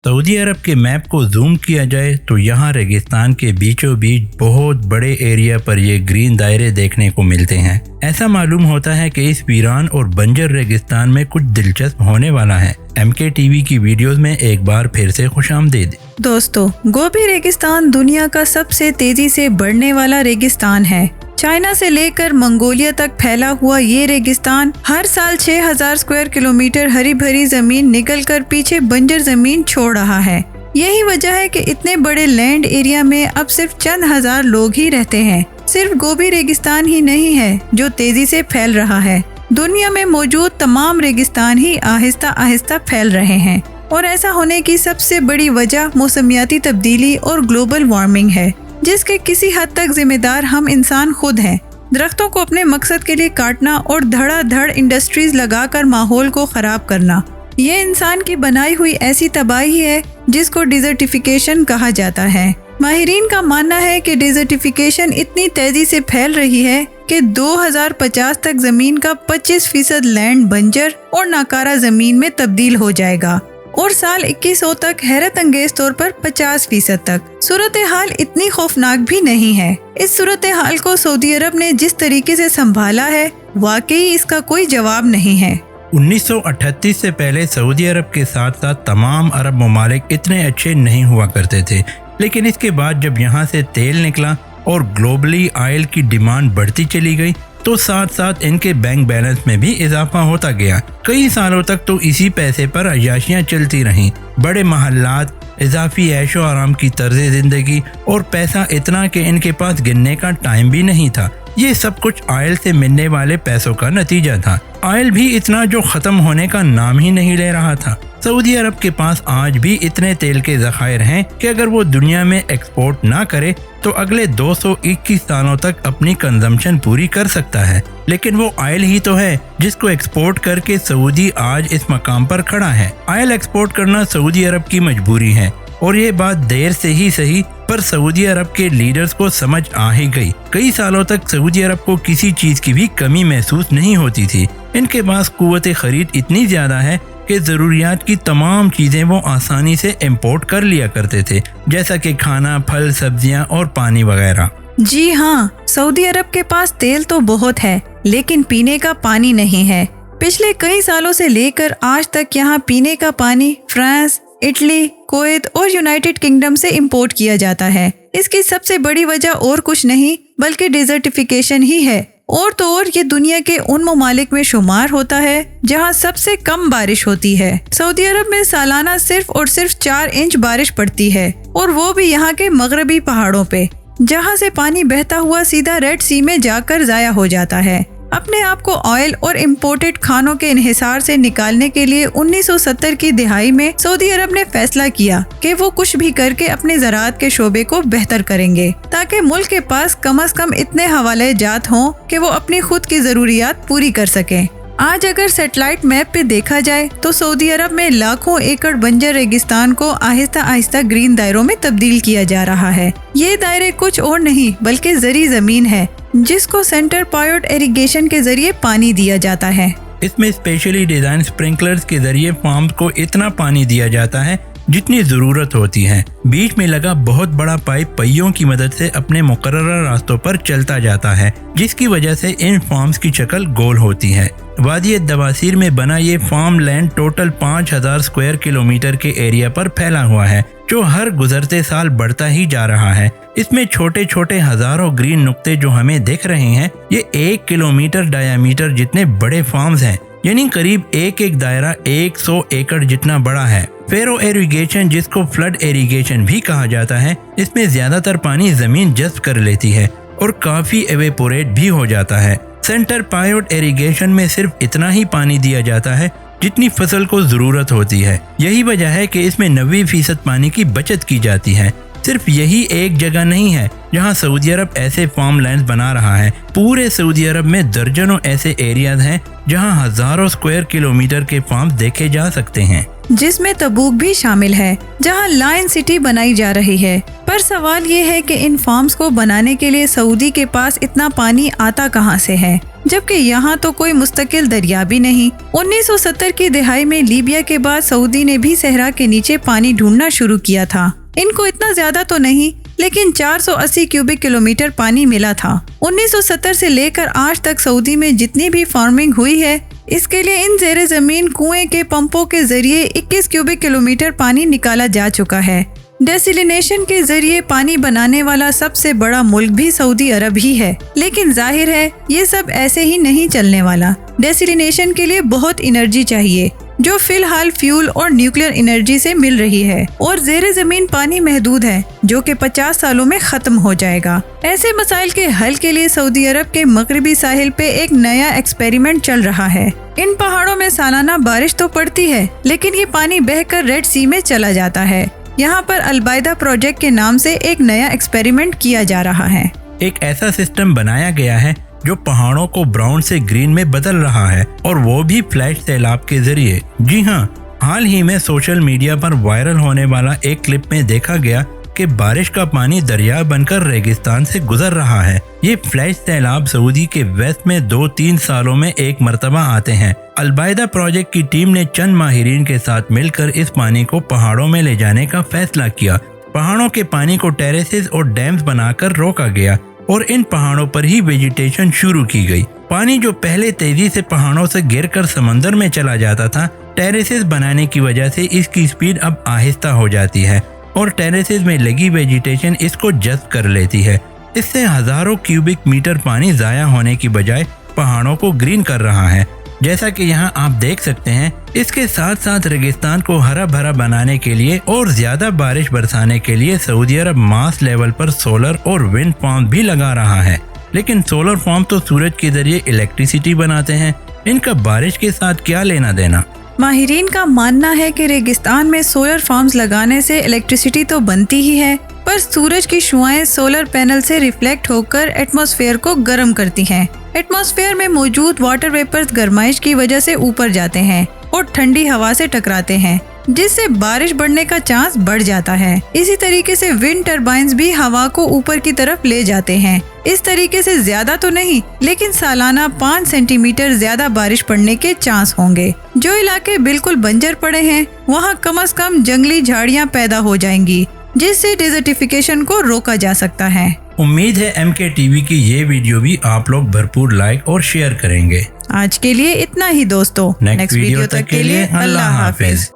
Saudi अरब के map को zoom किया जाए तो यहाँ रेगिस्तान के बीचों बीच बहुत बड़े एरिया पर ये ग्रीन दायरे देखने को मिलते हैं। ऐसा मालूम होता है कि इस वीरान और बंजर रेगिस्तान में कुछ दिलचस्प होने वाला है। MK TV की वीडियोस में एक बार फिर से खुशामदीद। दोस्तों, गोबी रेगिस्तान दुनिया का सबसे तेजी से बढ़ने वाला रेगिस्तान है। चाइना से लेकर मंगोलिया तक फैला हुआ ये रेगिस्तान हर साल 6000 स्क्वायर किलोमीटर हरी भरी जमीन निकलकर पीछे बंजर जमीन छोड़ रहा है। यही वजह है कि इतने बड़े लैंड एरिया में अब सिर्फ चंद हजार लोग ही रहते हैं। सिर्फ गोबी रेगिस्तान ही नहीं है जो तेजी से फैल रहा है, दुनिया में मौजूद तमाम रेगिस्तान ही आहिस्ता आहिस्ता फैल रहे हैं। और ऐसा होने की सबसे बड़ी वजह मौसमियाती तब्दीली और ग्लोबल वार्मिंग है, जिसके किसी हद तक जिम्मेदार हम इंसान खुद हैं। दरख्तों को अपने मकसद के लिए काटना और धड़ाधड़ इंडस्ट्रीज लगाकर माहौल को खराब करना, ये इंसान की बनाई हुई ऐसी तबाही है जिसको डिजर्टिफिकेशन कहा जाता है। माहिरीन का मानना है कि डिजर्टिफिकेशन इतनी तेजी से फैल रही है कि 2050 तक जमीन का 25% लैंड बंजर और नाकारा जमीन में तब्दील हो जाएगा और साल 2100 तक हैरत अंगेज तौर पर 50% तक। सूरत हाल इतनी खौफनाक भी नहीं है। इस सूरत हाल को सऊदी अरब ने जिस तरीके से संभाला है, वाकई इसका कोई जवाब नहीं है। 1938 से पहले सऊदी अरब के साथ साथ तमाम अरब ममालिक इतने अच्छे नहीं हुआ करते थे, लेकिन इसके बाद जब यहाँ से तेल निकला और ग्लोबली ऑयल की डिमांड बढ़ती चली गई तो साथ साथ इनके बैंक बैलेंस में भी इजाफा होता गया। कई सालों तक तो इसी पैसे पर अय्याशियाँ चलती रहीं। बड़े महल्लात, इजाफी ऐशो आराम की तर्ज जिंदगी और पैसा इतना कि इनके पास गिनने का टाइम भी नहीं था। ये सब कुछ ऑयल से मिलने वाले पैसों का नतीजा था। ऑयल भी इतना जो ख़त्म होने का नाम ही नहीं ले रहा था। सऊदी अरब के पास आज भी इतने तेल के ज़खायर हैं कि अगर वो दुनिया में एक्सपोर्ट ना करे तो अगले 221 सालों तक अपनी कंजम्पशन पूरी कर सकता है। लेकिन वो ऑयल ही तो है जिसको एक्सपोर्ट करके सऊदी आज इस मकाम पर खड़ा है। ऑयल एक्सपोर्ट करना सऊदी अरब की मजबूरी है और ये बात देर से ही सही पर सऊदी अरब के लीडर्स को समझ आ ही गई। कई सालों तक सऊदी अरब को किसी चीज की भी कमी महसूस नहीं होती थी। इनके पास कुव्वत खरीद इतनी ज्यादा है कि जरूरियात की तमाम चीजें वो आसानी से इंपोर्ट कर लिया करते थे, जैसा कि खाना, फल, सब्जियां और पानी वगैरह। जी हाँ, सऊदी अरब के पास तेल तो बहुत है लेकिन पीने का पानी नहीं है। पिछले कई सालों से लेकर आज तक यहाँ पीने का पानी फ्रांस, इटली, कुवैत और यूनाइटेड किंगडम से इंपोर्ट किया जाता है। इसकी सबसे बड़ी वजह और कुछ नहीं बल्कि डिजर्टिफिकेशन ही है। और तो और ये दुनिया के उन ममालिक में शुमार होता है जहाँ सबसे कम बारिश होती है। सऊदी अरब में सालाना सिर्फ और सिर्फ 4 इंच बारिश पड़ती है और वो भी यहाँ के मगरबी पहाड़ों पे, जहाँ से पानी बहता हुआ सीधा रेड सी में जाकर जाया हो जाता है। अपने आप को ऑयल और इम्पोर्टेड खानों के इन्हिसार से निकालने के लिए 1970 की दिहाई में सऊदी अरब ने फैसला किया कि वो कुछ भी करके अपने ज़राअत के शोबे को बेहतर करेंगे ताकि मुल्क के पास कम से कम इतने हवाले जात हों कि वो अपनी खुद की ज़रूरियात पूरी कर सकें। आज अगर सैटेलाइट मैप पे देखा जाए तो सऊदी अरब में लाखों एकड़ बंजर रेगिस्तान को आहिस्ता आहिस्ता ग्रीन दायरों में तब्दील किया जा रहा है। ये दायरे कुछ और नहीं बल्कि ज़री ज़मीन है जिसको सेंटर पायलट इरिगेशन के जरिए पानी दिया जाता है। इसमें स्पेशली डिजाइन स्प्रिंकलर्स के जरिए फार्म को इतना पानी दिया जाता है जितनी जरूरत होती है। बीच में लगा बहुत बड़ा पाइप पहियों की मदद से अपने मुकर्रर रास्तों पर चलता जाता है, जिसकी वजह से इन फार्म्स की शक्ल गोल होती है। वादी दवासीर में बना ये farm land total 5000 square kilometre के एरिया पर फैला हुआ है, जो हर गुजरते साल बढ़ता ही जा रहा है। इसमें छोटे छोटे हजारों ग्रीन नुक्ते जो हमें दिख रहे हैं, ये 1 किलोमीटर डायामीटर जितने बड़े फार्म्स हैं, यानी करीब एक दायरा 100 एकड़ जितना बड़ा है। फेरो इरिगेशन, जिसको फ्लड इरिगेशन भी कहा जाता है, इसमें ज्यादातर पानी जमीन जज़्ब कर लेती है और काफी एवेपोरेट भी हो जाता है। सेंटर पायलट इरिगेशन में सिर्फ इतना ही पानी दिया जाता है जितनी फसल को जरूरत होती है। यही वजह है कि इसमें 90% पानी की बचत की जाती है। सिर्फ यही एक जगह नहीं है जहां सऊदी अरब ऐसे फार्म लैंड बना रहा है। पूरे सऊदी अरब में दर्जनों ऐसे एरियाज हैं जहां हजारों स्क्वायर किलोमीटर के फार्म देखे जा सकते हैं, जिसमें तबूक भी शामिल है जहां लायन सिटी बनाई जा रही है। पर सवाल ये है कि इन फार्म्स को बनाने के लिए सऊदी के पास इतना पानी आता कहां से है। जबकि यहाँ तो कोई मुस्तकिल दरिया भी नहीं। 1970 की दहाई में लीबिया के बाद सऊदी ने भी सहरा के नीचे पानी ढूंढना शुरू किया था। इनको इतना ज्यादा तो नहीं, लेकिन 480 क्यूबिक किलोमीटर पानी मिला था। 1970 से लेकर आज तक सऊदी में जितनी भी फार्मिंग हुई है, इसके लिए इन ज़ेरे ज़मीन कुएं के पंपों के जरिए 21 क्यूबिक किलोमीटर पानी निकाला जा चुका है। डेसिलिनेशन के जरिए पानी बनाने वाला सबसे बड़ा मुल्क भी सऊदी अरब ही है, लेकिन जाहिर है ये सब ऐसे ही नहीं चलने वाला। डेसिलिनेशन के लिए बहुत एनर्जी चाहिए, जो फिलहाल फ्यूल और न्यूक्लियर एनर्जी से मिल रही है, और ज़ेरे ज़मीन पानी महदूद है जो कि 50 सालों में खत्म हो जाएगा। ऐसे मसाइल के हल के लिए सऊदी अरब के मगरबी साहिल पे एक नया एक्सपेरिमेंट चल रहा है। इन पहाड़ों में सालाना बारिश तो पड़ती है, लेकिन ये पानी बहकर रेड सी में चला जाता है। यहाँ पर अलबायदा प्रोजेक्ट के नाम से एक नया एक्सपेरिमेंट किया जा रहा है। एक ऐसा सिस्टम बनाया गया है जो पहाड़ों को ब्राउन से ग्रीन में बदल रहा है, और वो भी फ्लैश सैलाब के जरिए। जी हाँ, हाल ही में सोशल मीडिया पर वायरल होने वाला एक क्लिप में देखा गया कि बारिश का पानी दरिया बनकर रेगिस्तान से गुजर रहा है। ये फ्लैश सैलाब सऊदी के वेस्ट में 2-3 सालों में एक मरतबा आते हैं। अलबायदा प्रोजेक्ट की टीम ने चंद माहिरीन के साथ मिलकर इस पानी को पहाड़ों में ले जाने का फैसला किया। पहाड़ों के पानी को टेरेसेस और डैम्स बनाकर रोका गया और इन पहाड़ों पर ही वेजिटेशन शुरू की गई। पानी जो पहले तेजी से पहाड़ों से गिरकर समंदर में चला जाता था, टेरेसेस बनाने की वजह से इसकी स्पीड अब आहिस्ता हो जाती है और टेरेसेस में लगी वेजिटेशन इसको जज़्ब कर लेती है। इससे हजारों क्यूबिक मीटर पानी ज़ाया होने की बजाय पहाड़ों को ग्रीन कर रहा है, जैसा कि यहाँ आप देख सकते हैं। इसके साथ साथ रेगिस्तान को हरा भरा बनाने के लिए और ज्यादा बारिश बरसाने के लिए सऊदी अरब मास लेवल पर सोलर और विंड फार्म भी लगा रहा है। लेकिन सोलर फार्म तो सूरज के जरिए इलेक्ट्रिसिटी बनाते हैं, इनका बारिश के साथ क्या लेना देना। माहिरीन का मानना है कि रेगिस्तान में सोलर फार्म्स लगाने से इलेक्ट्रिसिटी तो बनती ही है, पर सूरज की शुआएं सोलर पैनल से रिफ्लेक्ट होकर एटमॉस्फेयर को गर्म करती हैं। एटमॉस्फेयर में मौजूद वाटर वेपर्स गर्माइश की वजह से ऊपर जाते हैं और ठंडी हवा से टकराते हैं, जिससे बारिश बढ़ने का चांस बढ़ जाता है। इसी तरीके से विंड टरबाइन्स भी हवा को ऊपर की तरफ ले जाते हैं। इस तरीके से ज्यादा तो नहीं, लेकिन सालाना 5 सेंटीमीटर ज्यादा बारिश पड़ने के चांस होंगे। जो इलाके बिल्कुल बंजर पड़े हैं, वहाँ कम से कम जंगली झाड़ियाँ पैदा हो जाएंगी, जिससे डेजर्टिफिकेशन को रोका जा सकता है। उम्मीद है MKTV की ये वीडियो भी आप लोग भरपूर लाइक और शेयर करेंगे। आज के लिए इतना ही दोस्तों। नेक्स्ट वीडियो तक के लिए अल्लाह हाफिज।